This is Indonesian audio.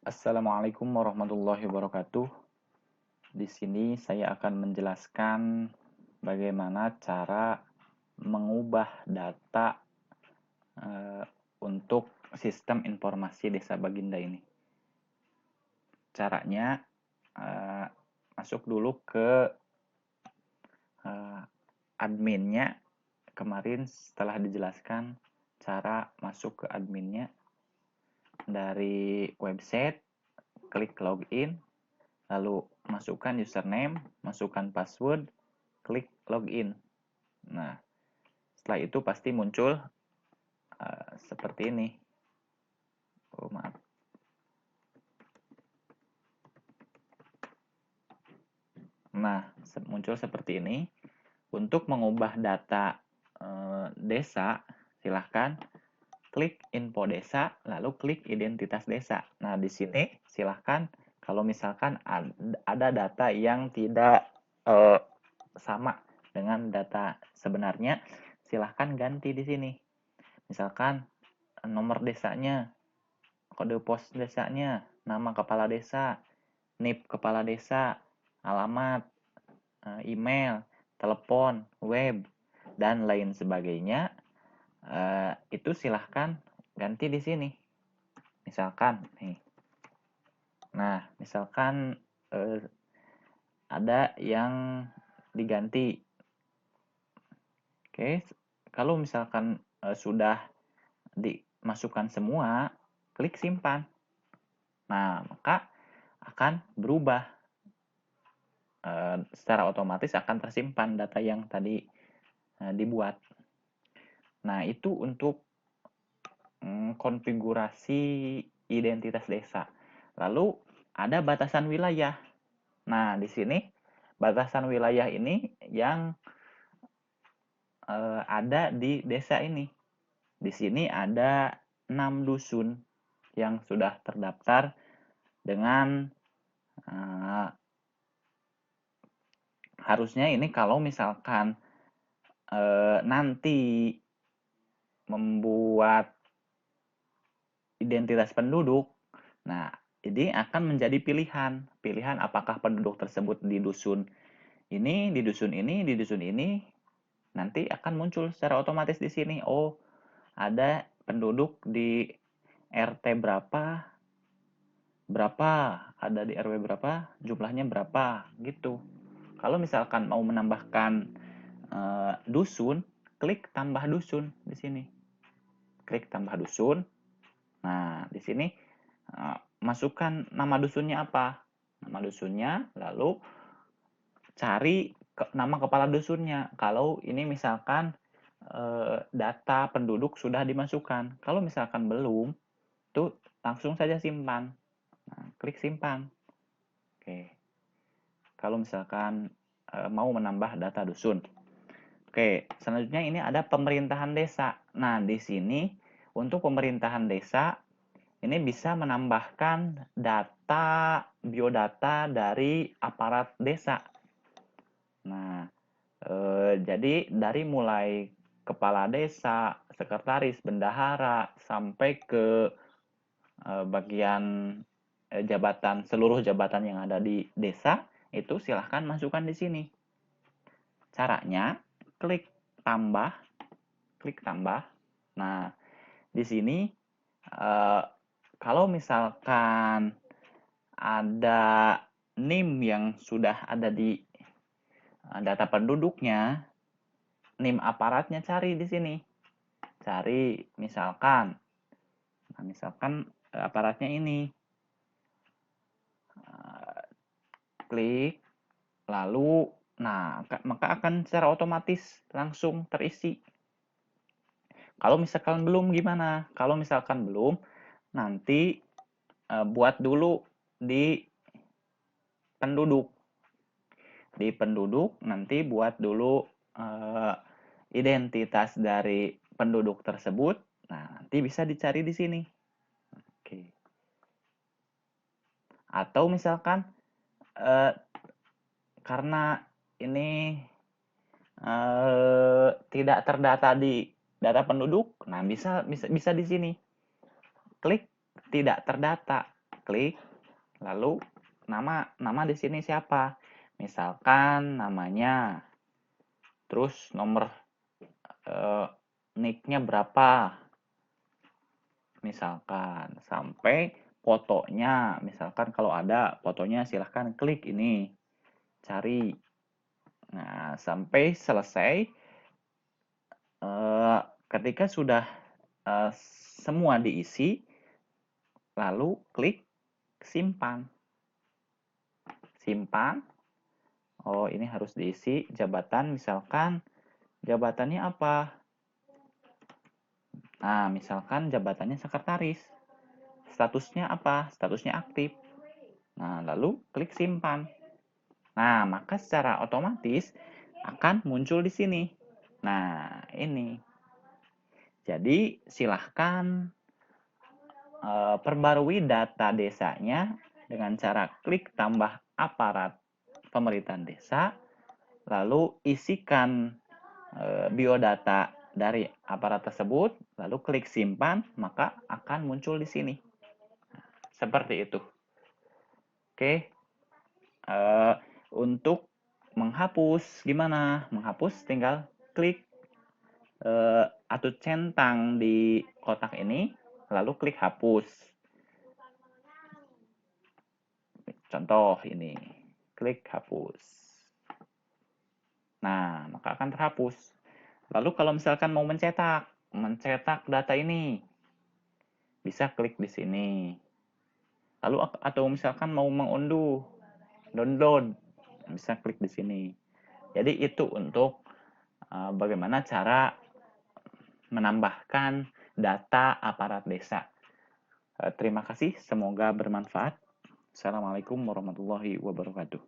Assalamualaikum warahmatullahi wabarakatuh. Di sini saya akan menjelaskan bagaimana cara mengubah data untuk sistem informasi Desa Baginda ini. Caranya masuk dulu ke adminnya. Kemarin setelah dijelaskan cara masuk ke adminnya dari website, klik login, lalu masukkan username, masukkan password, klik login. Nah, setelah itu pasti muncul seperti ini. Oh, maaf. Nah, muncul seperti ini. Untuk mengubah data desa, silahkan klik info desa, lalu klik identitas desa. Nah, di sini silahkan kalau misalkan ada data yang tidak sama dengan data sebenarnya, silahkan ganti di sini. Misalkan nomor desanya, kode pos desanya, nama kepala desa, NIP kepala desa, alamat, email, telepon, web, dan lain sebagainya. Itu silahkan ganti di sini. Misalkan nih. Nah, misalkan ada yang diganti. Oke, kalau misalkan sudah dimasukkan semua, klik simpan. Nah, maka akan berubah. Secara otomatis akan tersimpan data yang tadi dibuat. Nah, itu untuk konfigurasi identitas desa. Lalu ada batasan wilayah. Nah, di sini batasan wilayah ini yang ada di desa ini. Di sini ada 6 dusun yang sudah terdaftar dengan harusnya ini kalau misalkan nanti membuat identitas penduduk, nah ini akan menjadi pilihan apakah penduduk tersebut di dusun ini, di dusun ini, di dusun ini, nanti akan muncul secara otomatis di sini. Oh, ada penduduk di RT berapa, ada di RW berapa, jumlahnya berapa, gitu. Kalau misalkan mau menambahkan dusun, klik tambah dusun di sini. Klik tambah dusun. Nah, di sini masukkan nama dusunnya apa? Nama dusunnya, lalu cari nama kepala dusunnya. Kalau ini misalkan data penduduk sudah dimasukkan. Kalau misalkan belum, tuh langsung saja simpan. Nah, klik simpan. Oke. Kalau misalkan mau menambah data dusun. Oke, selanjutnya ini ada pemerintahan desa. Nah, di sini untuk pemerintahan desa ini bisa menambahkan data biodata dari aparat desa. Nah, jadi dari mulai kepala desa, sekretaris, bendahara, sampai ke bagian jabatan, seluruh jabatan yang ada di desa, itu silahkan masukkan di sini. Caranya, klik tambah, klik tambah. Nah, di sini kalau misalkan ada NIM yang sudah ada di data penduduknya, NIM aparatnya cari di sini. Cari misalkan, aparatnya ini. Klik, lalu, nah maka akan secara otomatis langsung terisi. Kalau misalkan belum gimana? Kalau misalkan belum, nanti buat dulu di penduduk. Di penduduk nanti buat dulu identitas dari penduduk tersebut. Nah, nanti bisa dicari di sini. Oke. Atau misalkan karena ini tidak terdata di data penduduk, nah bisa di sini. Klik tidak terdata. klik, lalu nama di sini siapa? Misalkan namanya, terus nomor nicknya berapa? Misalkan sampai fotonya, misalkan kalau ada fotonya silahkan klik ini, cari. Nah, sampai selesai. Ketika sudah semua diisi, lalu klik simpan. Simpan. Oh, ini harus diisi jabatan, misalkan jabatannya apa? Nah, misalkan jabatannya sekretaris. Statusnya apa? Statusnya aktif. Nah, lalu klik simpan. Nah, maka secara otomatis akan muncul di sini. Nah, ini. Jadi, silahkan perbarui data desanya dengan cara klik tambah aparat pemerintahan desa, lalu isikan biodata dari aparat tersebut, lalu klik simpan, maka akan muncul di sini. Seperti itu. Oke. Untuk menghapus, gimana? Menghapus tinggal klik atau centang di kotak ini, lalu klik hapus. Contoh ini, klik hapus. Nah, maka akan terhapus. Lalu kalau misalkan mau mencetak data ini, bisa klik di sini. Lalu atau misalkan mau mengunduh, download, bisa klik di sini. Jadi itu untuk bagaimana cara menambahkan data aparat desa. Terima kasih, semoga bermanfaat. Assalamualaikum warahmatullahi wabarakatuh.